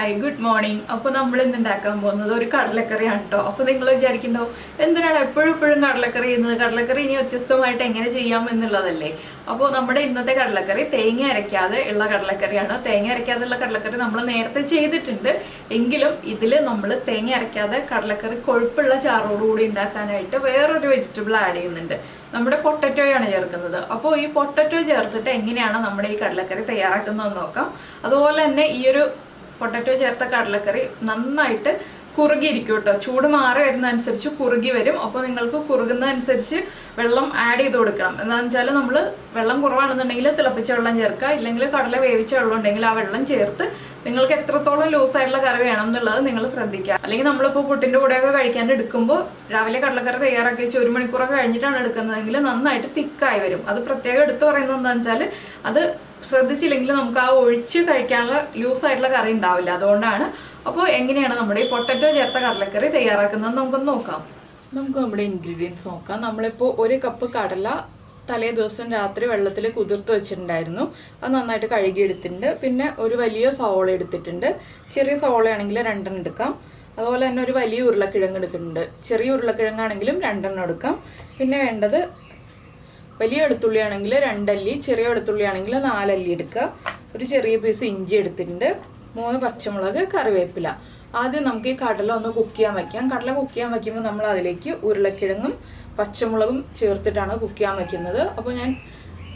Hi good morning. അപ്പോൾ നമ്മൾ ഇന്ന് ഉണ്ടാക്കാൻ പോകുന്നത് ഒരു കടലക്കറിയാണ് കേട്ടോ. അപ്പോൾ നിങ്ങൾ വിചാരിക്കുന്നുണ്ടോ എന്തിനാണ് എപ്പോഴും കടലക്കറി ചെയ്യുന്നത്, കടലക്കറി ഇനി വ്യത്യസ്തമായിട്ട് എങ്ങനെ ചെയ്യാം എന്നുള്ളതല്ലേ. അപ്പോൾ നമ്മുടെ ഇന്നത്തെ കടലക്കറി തേങ്ങ അരയ്ക്കാതെ ഉള്ള കടലക്കറിയാണ്. തേങ്ങ അരയ്ക്കാതെ ഉള്ള കടലക്കറി നമ്മൾ നേരത്തെ ചെയ്തിട്ടുണ്ട്, എങ്കിലും ഇതിൽ നമ്മൾ തേങ്ങ അരയ്ക്കാതെ കടലക്കറി കൊഴുപ്പുള്ള ചാറോടുകൂടി ഉണ്ടാക്കാനായിട്ട് വേറൊരു വെജിറ്റബിൾ ആഡ് ചെയ്യുന്നുണ്ട്. നമ്മുടെ പൊട്ടറ്റോയാണ് ചേർക്കുന്നത്. അപ്പോൾ ഈ പൊട്ടറ്റോ ചേർത്തിട്ട് എങ്ങനെയാണ് നമ്മുടെ ഈ കടലക്കറി തയ്യാറാക്കുന്നതെന്ന് നോക്കാം. അതുപോലെ തന്നെ ഈ ഒരു പൊട്ടറ്റോ ചേർത്ത കടലക്കറി നന്നായിട്ട് കുറുകിയിരിക്കും കേട്ടോ. ചൂട് മാറി വരുന്നതനുസരിച്ച് കുറുകി വരും. അപ്പോൾ നിങ്ങൾക്ക് കുറുകുന്നതനുസരിച്ച് വെള്ളം ആഡ് ചെയ്ത് കൊടുക്കണം. എന്താണെന്ന് വെച്ചാൽ നമ്മൾ വെള്ളം കുറവാണെന്നുണ്ടെങ്കിൽ തിളപ്പിച്ച വെള്ളം ചേർക്കുക, ഇല്ലെങ്കിൽ കടല വേവിച്ച വെള്ളം ഉണ്ടെങ്കിൽ ആ വെള്ളം ചേർത്ത് നിങ്ങൾക്ക് എത്രത്തോളം ലൂസായിട്ടുള്ള കറി വേണം എന്നുള്ളത് നിങ്ങൾ ശ്രദ്ധിക്കുക. അല്ലെങ്കിൽ നമ്മളിപ്പോൾ പുട്ടിൻ്റെ കൂടെയൊക്കെ കഴിക്കാൻ എടുക്കുമ്പോൾ രാവിലെ കടലക്കറി തയ്യാറാക്കി വെച്ച് 1 മണിക്കൂറൊക്കെ കഴിഞ്ഞിട്ടാണ് എടുക്കുന്നതെങ്കിൽ നന്നായിട്ട് തിക്കായി വരും. അത് പ്രത്യേകം എടുത്തു പറയുന്നത് എന്താണെന്ന് വെച്ചാൽ അത് ശ്രദ്ധിച്ചില്ലെങ്കിൽ നമുക്ക് ആ ഒഴിച്ച് കഴിക്കാനുള്ള ലൂസായിട്ടുള്ള കറി ഉണ്ടാവില്ല. അതുകൊണ്ടാണ്. അപ്പോൾ എങ്ങനെയാണ് നമ്മുടെ ഈ പൊട്ടറ്റോ ചേർത്ത കടലക്കറി തയ്യാറാക്കുന്നത് നമുക്കൊന്ന് നോക്കാം. നമുക്ക് നമ്മുടെ ഇൻഗ്രീഡിയൻസ് നോക്കാം. നമ്മളിപ്പോൾ 1 കപ്പ് കടല തലേ ദിവസം രാത്രി വെള്ളത്തിൽ കുതിർത്ത് വെച്ചിട്ടുണ്ടായിരുന്നു. അത് നന്നായിട്ട് കഴുകിയെടുത്തിട്ടുണ്ട്. പിന്നെ ഒരു വലിയ സവോള എടുത്തിട്ടുണ്ട്. ചെറിയ സവോളയാണെങ്കിൽ 2 എടുക്കാം. അതുപോലെ തന്നെ ഒരു വലിയ ഉരുളക്കിഴങ്ങ് എടുക്കുന്നുണ്ട്. ചെറിയ ഉരുളക്കിഴങ്ങാണെങ്കിലും 2 എടുക്കാം. പിന്നെ വേണ്ടത് വലിയ വെളുത്തുള്ളി ആണെങ്കിൽ 2 അല്ലി, ചെറിയ വെളുത്തുള്ളി ആണെങ്കിൽ 4 അല്ലി എടുക്കുക. ഒരു ചെറിയ പീസ് ഇഞ്ചി എടുത്തിട്ടുണ്ട്. 3 പച്ചമുളക്, കറിവേപ്പില. ആദ്യം നമുക്ക് ഈ കടല ഒന്ന് കുക്ക് ചെയ്യാൻ വയ്ക്കാം. കടല കുക്ക് ചെയ്യാൻ വയ്ക്കുമ്പോൾ നമ്മൾ അതിലേക്ക് ഉരുളക്കിഴങ്ങും പച്ചമുളകും ചേർത്തിട്ടാണ് കുക്ക് ചെയ്യാൻ വയ്ക്കുന്നത്. അപ്പോൾ ഞാൻ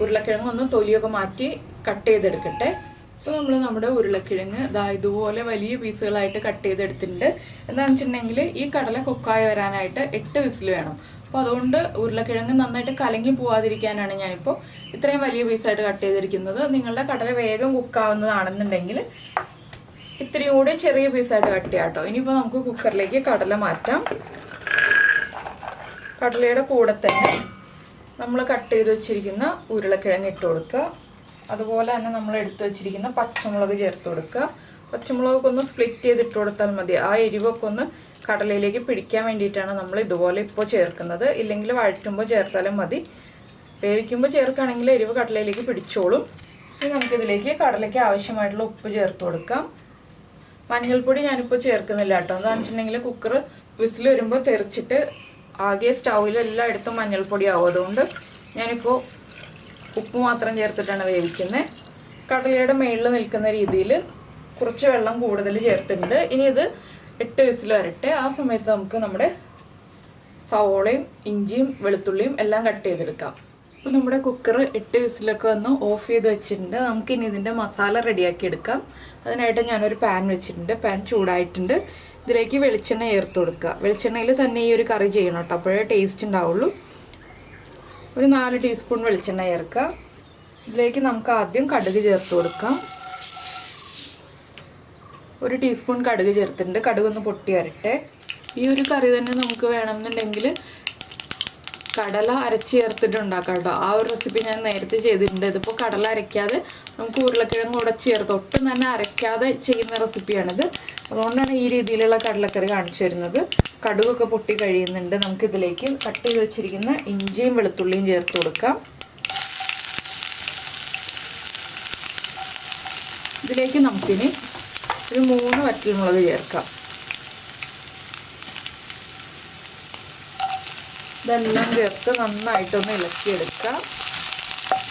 ഉരുളക്കിഴങ്ങ് ഒന്ന് തൊലിയൊക്കെ മാറ്റി കട്ട് ചെയ്തെടുക്കട്ടെ. അപ്പോൾ നമ്മൾ നമ്മുടെ ഉരുളക്കിഴങ്ങ് ഇതുപോലെ വലിയ പീസുകളായിട്ട് കട്ട് ചെയ്തെടുത്തിട്ടുണ്ട്. എന്താണെന്ന് വെച്ചിട്ടുണ്ടെങ്കിൽ ഈ കടല കുക്കായി വരാനായിട്ട് 8 വിസിൽ വേണം. അപ്പോൾ അതുകൊണ്ട് ഉരുളക്കിഴങ്ങ് നന്നായിട്ട് കലങ്ങി പോവാതിരിക്കാനാണ് ഞാനിപ്പോൾ ഇത്രയും വലിയ പീസായിട്ട് കട്ട് ചെയ്തിരിക്കുന്നത്. നിങ്ങളുടെ കടല വേഗം കുക്കാവുന്നതാണെന്നുണ്ടെങ്കിൽ ഇത്രയും കൂടി ചെറിയ പീസായിട്ട് കട്ട് ചെയ്യാം കേട്ടോ. ഇനിയിപ്പോൾ നമുക്ക് കുക്കറിലേക്ക് കടല മാറ്റാം. കടലയുടെ കൂടെ തന്നെ നമ്മൾ കട്ട് ചെയ്ത് വെച്ചിരിക്കുന്ന ഉരുളക്കിഴങ്ങ് ഇട്ട് കൊടുക്കുക. അതുപോലെ തന്നെ നമ്മൾ എടുത്ത് വെച്ചിരിക്കുന്ന പച്ചമുളക് ചേർത്ത് കൊടുക്കുക. പച്ചമുളകൊക്കെ ഒന്ന് സ്പ്ലിറ്റ് ചെയ്തിട്ട് കൊടുത്താൽ മതി. ആ എരിവൊക്കെ ഒന്ന് കടലയിലേക്ക് പിടിക്കാൻ വേണ്ടിയിട്ടാണ് നമ്മൾ ഇതുപോലെ ഇപ്പോൾ ചേർക്കുന്നത്. ഇല്ലെങ്കിൽ വഴറ്റുമ്പോൾ ചേർത്താലും മതി. വേവിക്കുമ്പോൾ ചേർക്കുകയാണെങ്കിൽ എരിവ് കടലയിലേക്ക് പിടിച്ചോളും. ഇനി നമുക്കിതിലേക്ക് കടലയ്ക്ക് ആവശ്യമായിട്ടുള്ള ഉപ്പ് ചേർത്ത് കൊടുക്കാം. മഞ്ഞൾപ്പൊടി ഞാനിപ്പോൾ ചേർക്കുന്നില്ല കേട്ടോ. എന്താണെന്ന് വെച്ചിട്ടുണ്ടെങ്കിൽ കുക്കർ വിസിൽ വരുമ്പോൾ തെറിച്ചിട്ട് ആകെ സ്റ്റൗവിൽ എല്ലായിടത്തും മഞ്ഞൾപ്പൊടി ആവും. അതുകൊണ്ട് ഞാനിപ്പോൾ ഉപ്പ് മാത്രം ചേർത്തിട്ടാണ് വേവിക്കുന്നത്. കടലയുടെ മേളിൽ നിൽക്കുന്ന രീതിയിൽ കുറച്ച് വെള്ളം കൂടുതൽ ചേർത്തിട്ടുണ്ട്. ഇനി ഇത് 8 വിസിൽ വരട്ടെ. ആ സമയത്ത് നമുക്ക് നമ്മുടെ സവോളയും ഇഞ്ചിയും വെളുത്തുള്ളിയും എല്ലാം കട്ട് ചെയ്തെടുക്കാം. അപ്പോൾ നമ്മുടെ കുക്കർ 8 വിസിലൊക്കെ വന്ന് ഓഫ് ചെയ്ത് വെച്ചിട്ടുണ്ട്. നമുക്കിനി ഇതിൻ്റെ മസാല റെഡിയാക്കി എടുക്കാം. അതിനായിട്ട് ഞാനൊരു പാൻ വെച്ചിട്ടുണ്ട്. പാൻ ചൂടായിട്ടുണ്ട്. ഇതിലേക്ക് വെളിച്ചെണ്ണ ചേർത്ത് കൊടുക്കുക. വെളിച്ചെണ്ണയിൽ തന്നെ ഈ ഒരു കറി ചെയ്യണം കേട്ടോ, അപ്പോഴേ ടേസ്റ്റ് ഉണ്ടാവുള്ളൂ. ഒരു 4 ടീസ്പൂൺ വെളിച്ചെണ്ണ ചേർക്കുക. ഇതിലേക്ക് നമുക്ക് ആദ്യം കടുക് ചേർത്ത് കൊടുക്കാം. 1 ടീസ്പൂൺ കടുക് ചേർത്തിട്ടുണ്ട്. കടുക് ഒന്ന് പൊട്ടി വരട്ടെ. ഈ ഒരു കറി തന്നെ നമുക്ക് വേണമെന്നുണ്ടെങ്കിൽ കടല അരച്ച് ചേർത്തിട്ട് ഉണ്ടാക്കാം കേട്ടോ. ആ ഒരു റെസിപ്പി ഞാൻ നേരത്തെ ചെയ്തിട്ടുണ്ട്. ഇതിപ്പോൾ കടല അരയ്ക്കാതെ നമുക്ക് ഉരുളക്കിഴങ്ങ് ഉടച്ച് ചേർത്ത് ഒട്ടും തന്നെ അരയ്ക്കാതെ ചെയ്യുന്ന റെസിപ്പിയാണിത്. അതുകൊണ്ടാണ് ഈ രീതിയിലുള്ള കടലക്കറി കാണിച്ചു വരുന്നത്. കടുകൊക്കെ പൊട്ടി കഴിയുന്നുണ്ട്. നമുക്കിതിലേക്ക് കട്ട് ചെയ്ത് വെച്ചിരിക്കുന്ന ഇഞ്ചിയും വെളുത്തുള്ളിയും ചേർത്ത് കൊടുക്കാം. ഇതിലേക്ക് നമുക്കിനി ഒരു 3 വറ്റൽമുളക് ചേർക്കാം. ഇതെല്ലാം ചേർത്ത് നന്നായിട്ടൊന്ന് ഇളക്കിയെടുക്കാം.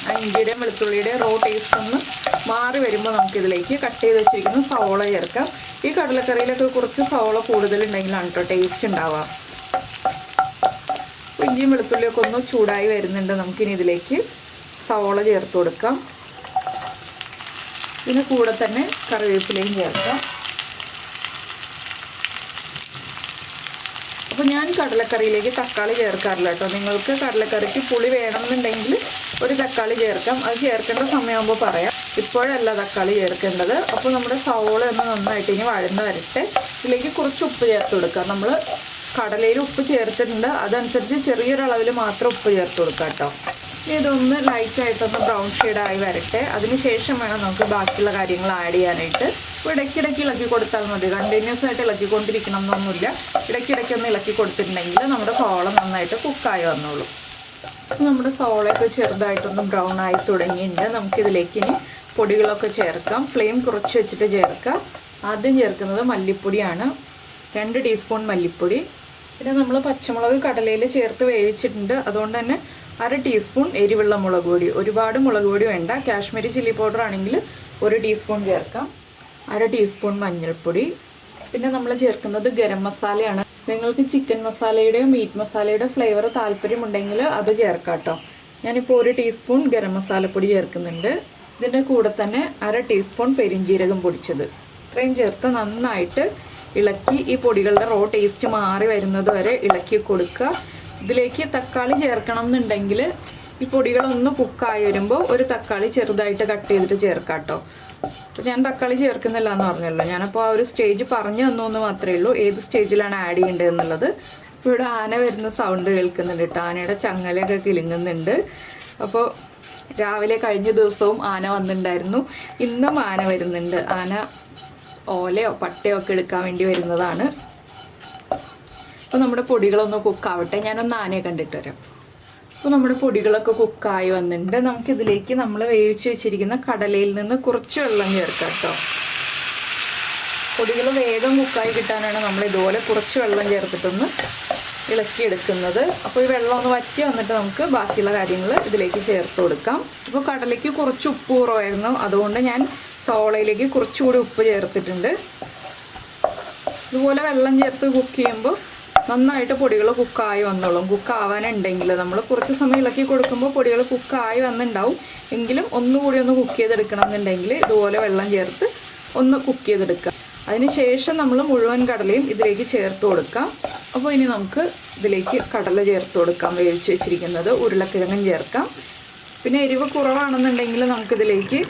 ആ ഇഞ്ചിയുടെയും വെളുത്തുള്ളിയുടെയും റോ ടേസ്റ്റ് ഒന്ന് മാറി വരുമ്പോൾ നമുക്കിതിലേക്ക് കട്ട് ചെയ്ത് വെച്ചിരിക്കുന്ന സവോള ചേർക്കാം. ഈ കടലക്കറിയിലൊക്കെ കുറച്ച് സവോള കൂടുതലുണ്ടെങ്കിലാണ് കേട്ടോ ടേസ്റ്റ് ഉണ്ടാവുക. ഇഞ്ചിയും വെളുത്തുള്ളിയൊക്കെ ഒന്ന് ചൂടായി വരുന്നുണ്ട്. നമുക്കിനി ഇതിലേക്ക് സവോള ചേർത്ത് കൊടുക്കാം. ഇതിന് കൂടെ തന്നെ കറിവേപ്പിലയും ചേർക്കാം. അപ്പോൾ ഞാൻ കടലക്കറിയിലേക്ക് തക്കാളി ചേർക്കാറില്ല കേട്ടോ. നിങ്ങൾക്ക് കടലക്കറിക്ക് പുളി വേണമെന്നുണ്ടെങ്കിൽ ഒരു തക്കാളി ചേർക്കാം. അത് ചേർക്കേണ്ട സമയമാകുമ്പോൾ പറയാം. ഇപ്പോഴല്ല തക്കാളി ചേർക്കേണ്ടത്. അപ്പോൾ നമ്മുടെ സവോള ഒന്ന് നന്നായിട്ട് ഇനി വഴന്ന് വരട്ടെ. ഇതിലേക്ക് കുറച്ച് ഉപ്പ് ചേർത്ത് കൊടുക്കാം. നമ്മൾ കടലയിൽ ഉപ്പ് ചേർത്തിട്ടുണ്ട്. അതനുസരിച്ച് ചെറിയൊരളവിൽ മാത്രം ഉപ്പ് ചേർത്ത് കൊടുക്കാം കേട്ടോ. ഇതൊന്ന് ലൈറ്റായിട്ടൊന്ന് ബ്രൗൺ ഷെയ്ഡായി വരട്ടെ. അതിനുശേഷം വേണം നമുക്ക് ബാക്കിയുള്ള കാര്യങ്ങൾ ആഡ് ചെയ്യാനായിട്ട്. അപ്പോൾ ഇടയ്ക്കിടയ്ക്ക് ഇളക്കി കൊടുത്താൽ മതി. കണ്ടിന്യൂസ് ആയിട്ട് ഇളക്കിക്കൊണ്ടിരിക്കണം എന്നൊന്നുമില്ല. ഇടയ്ക്കിടയ്ക്കൊന്ന് ഇളക്കി കൊടുത്തിട്ടുണ്ടെങ്കിൽ നമ്മുടെ സവോള നന്നായിട്ട് കുക്കായി വന്നോളൂ. നമ്മുടെ സവോളയൊക്കെ ചെറുതായിട്ടൊന്ന് ബ്രൗൺ ആയി തുടങ്ങിയിട്ടുണ്ട്. നമുക്കിതിലേക്ക് ഇനി പൊടികളൊക്കെ ചേർക്കാം. ഫ്ലെയിം കുറച്ച് വെച്ചിട്ട് ചേർക്കാം. ആദ്യം ചേർക്കുന്നത് മല്ലിപ്പൊടിയാണ്, 2 ടീസ്പൂൺ മല്ലിപ്പൊടി. പിന്നെ നമ്മൾ പച്ചമുളക് കടലയിൽ ചേർത്ത് വേവിച്ചിട്ടുണ്ട്, അതുകൊണ്ട് തന്നെ 1/2 ടീസ്പൂൺ എരിവുള്ള മുളക് പൊടി. ഒരുപാട് മുളക് പൊടി വേണ്ട. കാശ്മീരി ചില്ലി പൗഡർ ആണെങ്കിൽ 1 ടീസ്പൂൺ ചേർക്കാം. 1/2 ടീസ്പൂൺ മഞ്ഞൾപ്പൊടി. പിന്നെ നമ്മൾ ചേർക്കുന്നത് ഗരം മസാലയാണ്. നിങ്ങൾക്ക് ചിക്കൻ മസാലയുടെയോ മീറ്റ് മസാലയുടെ ഫ്ലേവർ താല്പര്യമുണ്ടെങ്കിൽ അത് ചേർക്കാം കേട്ടോ. ഞാനിപ്പോൾ 1 ടീസ്പൂൺ ഗരം മസാലപ്പൊടി ചേർക്കുന്നുണ്ട്. ഇതിൻ്റെ കൂടെ തന്നെ 1/2 ടീസ്പൂൺ പെരിഞ്ജീരകം പൊടിച്ചത്. ഇത്രയും ചേർത്ത് നന്നായിട്ട് ഇളക്കി ഈ പൊടികളുടെ റോ ടേസ്റ്റ് മാറി വരുന്നത് വരെ ഇളക്കി കൊടുക്കുക. ഇതിലേക്ക് തക്കാളി ചേർക്കണം എന്നുണ്ടെങ്കിൽ ഈ പൊടികളൊന്ന് കുക്കായി വരുമ്പോൾ ഒരു തക്കാളി ചെറുതായിട്ട് കട്ട് ചെയ്തിട്ട് ചേർക്കാം കേട്ടോ. അപ്പോൾ ഞാൻ തക്കാളി ചേർക്കുന്നില്ല എന്ന് പറഞ്ഞല്ലോ. ഞാനപ്പോൾ ആ ഒരു സ്റ്റേജ് പറഞ്ഞു തന്നു മാത്രമേ ഉള്ളൂ, ഏത് സ്റ്റേജിലാണ് ആഡ് ചെയ്യേണ്ടത് എന്നുള്ളത്. ഇപ്പോൾ ഇവിടെ ആന വരുന്ന സൗണ്ട് കേൾക്കുന്നുണ്ട് കേട്ടോ. ആനയുടെ ചങ്ങലയൊക്കെ കിലുങ്ങുന്നുണ്ട്. അപ്പോൾ രാവിലെ കഴിഞ്ഞ ദിവസവും ആന വന്നിട്ടുണ്ടായിരുന്നു, ഇന്നും ആന വരുന്നുണ്ട്. ആന ഓലയോ പട്ടയോ ഒക്കെ എടുക്കാൻ വേണ്ടി വരുന്നതാണ്. അപ്പോൾ നമ്മുടെ പൊടികളൊന്ന് കുക്കാവട്ടെ. ഞാനൊന്ന് ആനയെ കണ്ടിട്ട് വരാം. അപ്പോൾ നമ്മുടെ പൊടികളൊക്കെ കുക്കായി വന്നിട്ടുണ്ട്. നമുക്കിതിലേക്ക് നമ്മൾ വേവിച്ച് വെച്ചിരിക്കുന്ന കടലയിൽ നിന്ന് കുറച്ച് വെള്ളം ചേർക്കാം കേട്ടോ. പൊടികൾ വേഗം കുക്കായി കിട്ടാനാണ് നമ്മൾ ഇതുപോലെ കുറച്ച് വെള്ളം ചേർത്തിട്ടൊന്ന് ഇളക്കിയെടുക്കുന്നത്. അപ്പോൾ ഈ വെള്ളം ഒന്ന് വറ്റി വന്നിട്ട് നമുക്ക് ബാക്കിയുള്ള കാര്യങ്ങൾ ഇതിലേക്ക് ചേർത്ത് കൊടുക്കാം. അപ്പോൾ കടലയ്ക്ക് കുറച്ച് ഉപ്പ് കുറവായിരുന്നു, അതുകൊണ്ട് ഞാൻ സവോളയിലേക്ക് കുറച്ചുകൂടി ഉപ്പ് ചേർത്തിട്ടുണ്ട്. ഇതുപോലെ വെള്ളം ചേർത്ത് കുക്ക് ചെയ്യുമ്പോൾ നന്നായിട്ട് പൊടികൾ കുക്കായി വന്നോളും. കുക്കാവാനുണ്ടെങ്കിൽ നമ്മൾ കുറച്ച് സമയം ഇളക്കി കൊടുക്കുമ്പോൾ പൊടികൾ കുക്കായി വന്നിട്ടുണ്ടാവും. എങ്കിലും ഒന്നുകൂടി ഒന്ന് കുക്ക് ചെയ്തെടുക്കണം എന്നുണ്ടെങ്കിൽ ഇതുപോലെ വെള്ളം ചേർത്ത് ഒന്ന് കുക്ക് ചെയ്തെടുക്കുക. അതിന് ശേഷം നമ്മൾ മുഴുവൻ കടലയും ഇതിലേക്ക് ചേർത്ത് കൊടുക്കാം. അപ്പോൾ ഇനി നമുക്ക് ഇതിലേക്ക് കടല ചേർത്ത് കൊടുക്കാം. വേവിച്ച് വെച്ചിരിക്കുന്നത് ഉരുളക്കിഴങ്ങും ചേർക്കാം. പിന്നെ എരിവ് കുറവാണെന്നുണ്ടെങ്കിൽ നമുക്കിതിലേക്ക്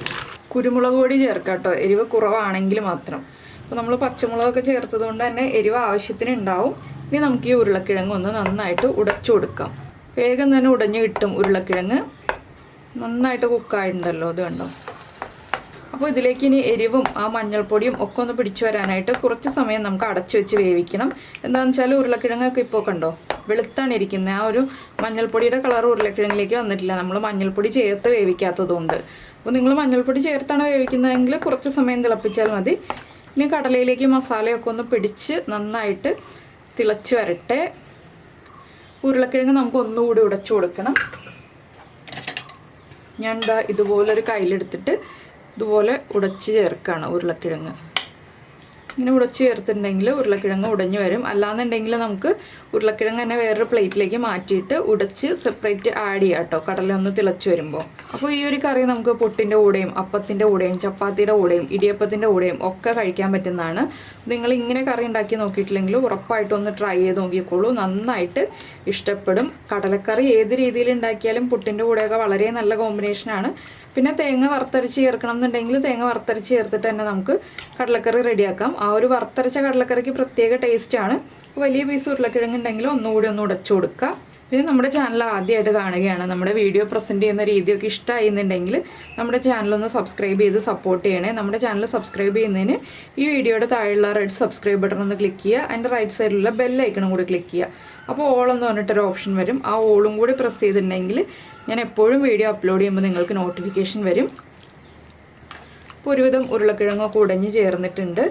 കുരുമുളക് പൊടി ചേർക്കാം കേട്ടോ, എരിവ് കുറവാണെങ്കിൽ മാത്രം. അപ്പോൾ നമ്മൾ പച്ചമുളകൊക്കെ ചേർത്തത് കൊണ്ട് തന്നെ എരിവ് ആവശ്യത്തിന് ഉണ്ടാവും. ഇനി നമുക്ക് ഈ ഉരുളക്കിഴങ്ങ് ഒന്ന് നന്നായിട്ട് ഉടച്ചു കൊടുക്കാം. വേഗം തന്നെ ഉടഞ്ഞ് കിട്ടും ഉരുളക്കിഴങ്ങ്. നന്നായിട്ട് കുക്കായിട്ടുണ്ടല്ലോ, അത് കണ്ടോ. അപ്പോൾ ഇതിലേക്ക് ഇനി എരിവും ആ മഞ്ഞൾപ്പൊടിയും ഒക്കെ ഒന്ന് പിടിച്ചു വരാനായിട്ട് കുറച്ച് സമയം നമുക്ക് അടച്ചു വെച്ച് വേവിക്കണം. എന്താണെന്ന് വെച്ചാൽ ഉരുളക്കിഴങ്ങൊക്കെ ഇപ്പോൾ കണ്ടോ വെളുത്താണ് ഇരിക്കുന്നത്. ആ ഒരു മഞ്ഞൾപ്പൊടിയുടെ കളർ ഉരുളക്കിഴങ്ങിലേക്ക് വന്നിട്ടില്ല, നമ്മൾ മഞ്ഞൾപ്പൊടി ചേർത്ത് വേവിക്കാത്തതുകൊണ്ട്. അപ്പോൾ നിങ്ങൾ മഞ്ഞൾപ്പൊടി ചേർത്താണ് വേവിക്കുന്നതെങ്കിൽ കുറച്ച് സമയം തിളപ്പിച്ചാൽ മതി. ഇനി കടലയിലേക്ക് മസാലയൊക്കെ ഒന്ന് പിടിച്ച് നന്നായിട്ട് തിളച്ച് വരട്ടെ. ഉരുളക്കിഴങ്ങ് നമുക്ക് ഒന്നുകൂടി ഉടച്ചു കൊടുക്കണം. ഞാൻ ദാ ഇതുപോലൊരു കയ്യിലെടുത്തിട്ട് ഇതുപോലെ ഉടച്ച് ചേർക്കുകയാണ് ഉരുളക്കിഴങ്ങ്. ഇങ്ങനെ ഉടച്ച് ചേർത്തിട്ടുണ്ടെങ്കിൽ ഉരുളക്കിഴങ്ങ് ഉടഞ്ഞു വരും. അല്ലാന്നുണ്ടെങ്കിൽ നമുക്ക് ഉരുളക്കിഴങ്ങ് തന്നെ വേറൊരു പ്ലേറ്റിലേക്ക് മാറ്റിയിട്ട് ഉടച്ച് സെപ്പറേറ്റ് ആഡ് ചെയ്യാം കേട്ടോ, കടല ഒന്ന് തിളച്ച് വരുമ്പോൾ. അപ്പോൾ ഈ ഒരു കറി നമുക്ക് പുട്ടിൻ്റെ കൂടെയും അപ്പത്തിൻ്റെ കൂടെയും ചപ്പാത്തിയുടെ കൂടെയും ഇടിയപ്പത്തിൻ്റെ കൂടെയും ഒക്കെ കഴിക്കാൻ പറ്റുന്നതാണ്. നിങ്ങൾ ഇങ്ങനെ കറി ഉണ്ടാക്കി നോക്കിയിട്ടില്ലെങ്കിൽ ഉറപ്പായിട്ടും ഒന്ന് ട്രൈ ചെയ്ത് നോക്കിക്കോളൂ, നന്നായിട്ട് ഇഷ്ടപ്പെടും. കടലക്കറി ഏത് രീതിയിൽ ഉണ്ടാക്കിയാലും പുട്ടിൻ്റെ കൂടെയൊക്കെ വളരെ നല്ല കോമ്പിനേഷനാണ്. പിന്നെ തേങ്ങ വറുത്തരച്ച് ചേർക്കണം എന്നുണ്ടെങ്കിൽ തേങ്ങ വറുത്തരച്ച് ചേർത്തിട്ട് തന്നെ നമുക്ക് കടലക്കറി റെഡിയാക്കാം. ആ ഒരു വറുത്തരച്ച കടലക്കറിക്ക് പ്രത്യേക ടേസ്റ്റാണ്. വലിയ പീസ് ഉരുളക്കിഴങ്ങ് ഉണ്ടെങ്കിൽ ഒന്നുകൂടി ഒന്ന് ഉടച്ചു കൊടുക്കുക. പിന്നെ നമ്മുടെ ചാനൽ ആദ്യമായിട്ട് കാണുകയാണ്, നമ്മുടെ വീഡിയോ പ്രസൻറ്റ് ചെയ്യുന്ന രീതിയൊക്കെ ഇഷ്ടമായിരുന്നുണ്ടെങ്കിൽ നമ്മുടെ ചാനലൊന്ന് സബ്സ്ക്രൈബ് ചെയ്ത് സപ്പോർട്ട് ചെയ്യണേ. നമ്മുടെ ചാനൽ സബ്സ്ക്രൈബ് ചെയ്യുന്നതിന് ഈ വീഡിയോയുടെ താഴെയുള്ള റെഡ് സബ്സ്ക്രൈബ് ബട്ടൺ ഒന്ന് ക്ലിക്ക് ചെയ്യുക. അതിൻ്റെ റൈറ്റ് സൈഡിലുള്ള ബെല്ലൈക്കണും കൂടി ക്ലിക്ക് ചെയ്യുക. അപ്പോൾ ഓൾ എന്ന് പറഞ്ഞിട്ടൊരു ഓപ്ഷൻ വരും. ആ ഓളും കൂടി പ്രസ് ചെയ്തിട്ടുണ്ടെങ്കിൽ ഞാൻ എപ്പോഴും വീഡിയോ അപ്ലോഡ് ചെയ്യുമ്പോൾ നിങ്ങൾക്ക് നോട്ടിഫിക്കേഷൻ വരും. ഇപ്പോൾ ഒരുവിധം ഉരുളക്കിഴങ്ങൊക്കെ ഉടഞ്ഞ് ചേർന്നിട്ടുണ്ട്.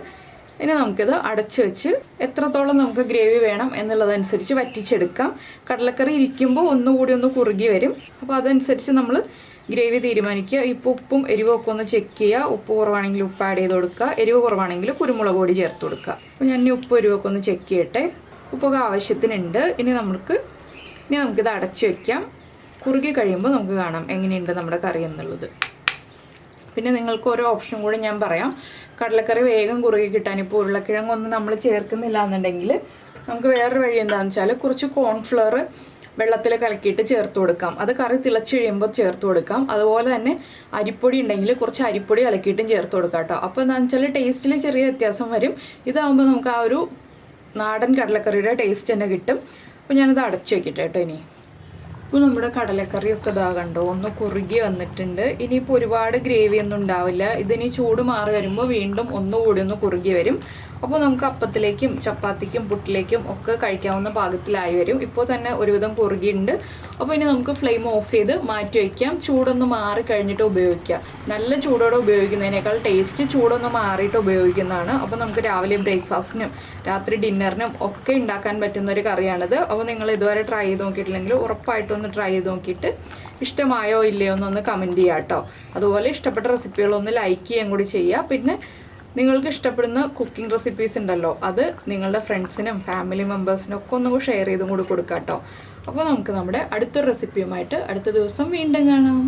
ഇനി നമുക്കിത് അടച്ചു വെച്ച് എത്രത്തോളം നമുക്ക് ഗ്രേവി വേണം എന്നുള്ളതനുസരിച്ച് വറ്റിച്ചെടുക്കാം. കടലക്കറി ഇരിക്കുമ്പോൾ ഒന്നുകൂടി ഒന്ന് കുറുകി വരും. അപ്പോൾ അതനുസരിച്ച് നമ്മൾ ഗ്രേവി തീരുമാനിക്കുക. ഇപ്പോൾ ഉപ്പും എരിവും ഒക്കെ ഒന്ന് ചെക്ക് ചെയ്യുക. ഉപ്പ് കുറവാണെങ്കിൽ ഉപ്പ് ആഡ് ചെയ്ത് കൊടുക്കുക, എരിവ് കുറവാണെങ്കിൽ കുരുമുളക് പൊടി ചേർത്ത് കൊടുക്കുക. അപ്പോൾ ഞാൻ ഉപ്പ് എരിവൊക്കെ ഒന്ന് ചെക്ക് ചെയ്യട്ടെ. ഉപ്പൊക്കെ ആവശ്യത്തിനുണ്ട്. ഇനി നമുക്കിത് അടച്ചു വയ്ക്കാം. കുറുകി കഴിയുമ്പോൾ നമുക്ക് കാണാം എങ്ങനെയുണ്ട് നമ്മുടെ കറി എന്നുള്ളത്. പിന്നെ നിങ്ങൾക്ക് ഓരോ ഓപ്ഷൻ കൂടി ഞാൻ പറയാം. കടലക്കറി വേഗം കുറുകി കിട്ടാൻ ഇപ്പോൾ ഉരുളക്കിഴങ്ങൊന്നും നമ്മൾ ചേർക്കുന്നില്ല എന്നുണ്ടെങ്കിൽ നമുക്ക് വേറൊരു വഴി എന്താണെന്ന് വെച്ചാൽ കുറച്ച് കോൺഫ്ലവർ വെള്ളത്തിൽ കലക്കിയിട്ട് ചേർത്ത് കൊടുക്കാം. അത് കറി തിളച്ച് കഴിയുമ്പോൾ ചേർത്ത് കൊടുക്കാം. അതുപോലെ തന്നെ അരിപ്പൊടി ഉണ്ടെങ്കിൽ കുറച്ച് അരിപ്പൊടി കലക്കിയിട്ടും ചേർത്ത് കൊടുക്കാം കേട്ടോ. അപ്പോൾ എന്താണെന്ന് വെച്ചാൽ ടേസ്റ്റിൽ ചെറിയ വ്യത്യാസം വരും. ഇതാകുമ്പോൾ നമുക്ക് ആ ഒരു നാടൻ കടലക്കറിയുടെ ടേസ്റ്റ് തന്നെ കിട്ടും. അപ്പോൾ ഞാനത് അടച്ചു വയ്ക്കട്ടെ കേട്ടോ. ഇപ്പോൾ നമ്മുടെ കടലക്കറിയൊക്കെ ഇതാ കണ്ടോ ഒന്ന് കുറുകി വന്നിട്ടുണ്ട്. ഇനിയിപ്പോൾ ഒരുപാട് ഗ്രേവി ഒന്നും ഉണ്ടാവില്ല. ഇതിനി ചൂട് മാറി വരുമ്പോൾ വീണ്ടും ഒന്നുകൂടി ഒന്ന് കുറുകി വരും. അപ്പോൾ നമുക്ക് അപ്പത്തിലേക്കും ചപ്പാത്തിക്കും പുട്ടിലേക്കും ഒക്കെ കഴിക്കാവുന്ന പാകത്തിലായി വരും. ഇപ്പോൾ തന്നെ ഒരുവിധം കുറുകിയുണ്ട്. അപ്പോൾ ഇനി നമുക്ക് ഫ്ലെയിം ഓഫ് ചെയ്ത് മാറ്റി വയ്ക്കാം. ചൂടൊന്ന് മാറി കഴിഞ്ഞിട്ട് ഉപയോഗിക്കാം. നല്ല ചൂടോടെ ഉപയോഗിക്കുന്നതിനേക്കാൾ ടേസ്റ്റ് ചൂടൊന്ന് മാറിയിട്ട് ഉപയോഗിക്കുന്നതാണ്. അപ്പോൾ നമുക്ക് രാവിലെ ബ്രേക്ക്ഫാസ്റ്റിനും രാത്രി ഡിന്നറിനും ഒക്കെ ഉണ്ടാക്കാൻ പറ്റുന്ന ഒരു കറിയാണിത്. അപ്പോൾ നിങ്ങൾ ഇതുവരെ ട്രൈ ചെയ്ത് നോക്കിയിട്ടില്ലെങ്കിൽ ഉറപ്പായിട്ടൊന്ന് ട്രൈ ചെയ്ത് നോക്കിയിട്ട് ഇഷ്ടമായോ ഇല്ലയോ എന്നൊന്ന് കമൻറ്റ് ചെയ്യുക കേട്ടോ. അതുപോലെ ഇഷ്ടപ്പെട്ട റെസിപ്പികളൊന്ന് ലൈക്ക് ചെയ്യാൻ കൂടി ചെയ്യുക. പിന്നെ നിങ്ങൾക്ക് ഇഷ്ടപ്പെടുന്ന കുക്കിംഗ് റെസിപ്പീസ് ഉണ്ടല്ലോ, അത് നിങ്ങളുടെ ഫ്രണ്ട്സിനും ഫാമിലി മെമ്പേഴ്സിനും ഒക്കെ ഒന്നും ഷെയർ ചെയ്തും കൂടി കൊടുക്കാം കേട്ടോ. അപ്പോൾ നമുക്ക് നമ്മുടെ അടുത്തൊരു റെസിപ്പിയുമായിട്ട് അടുത്ത ദിവസം വീണ്ടും കാണാം.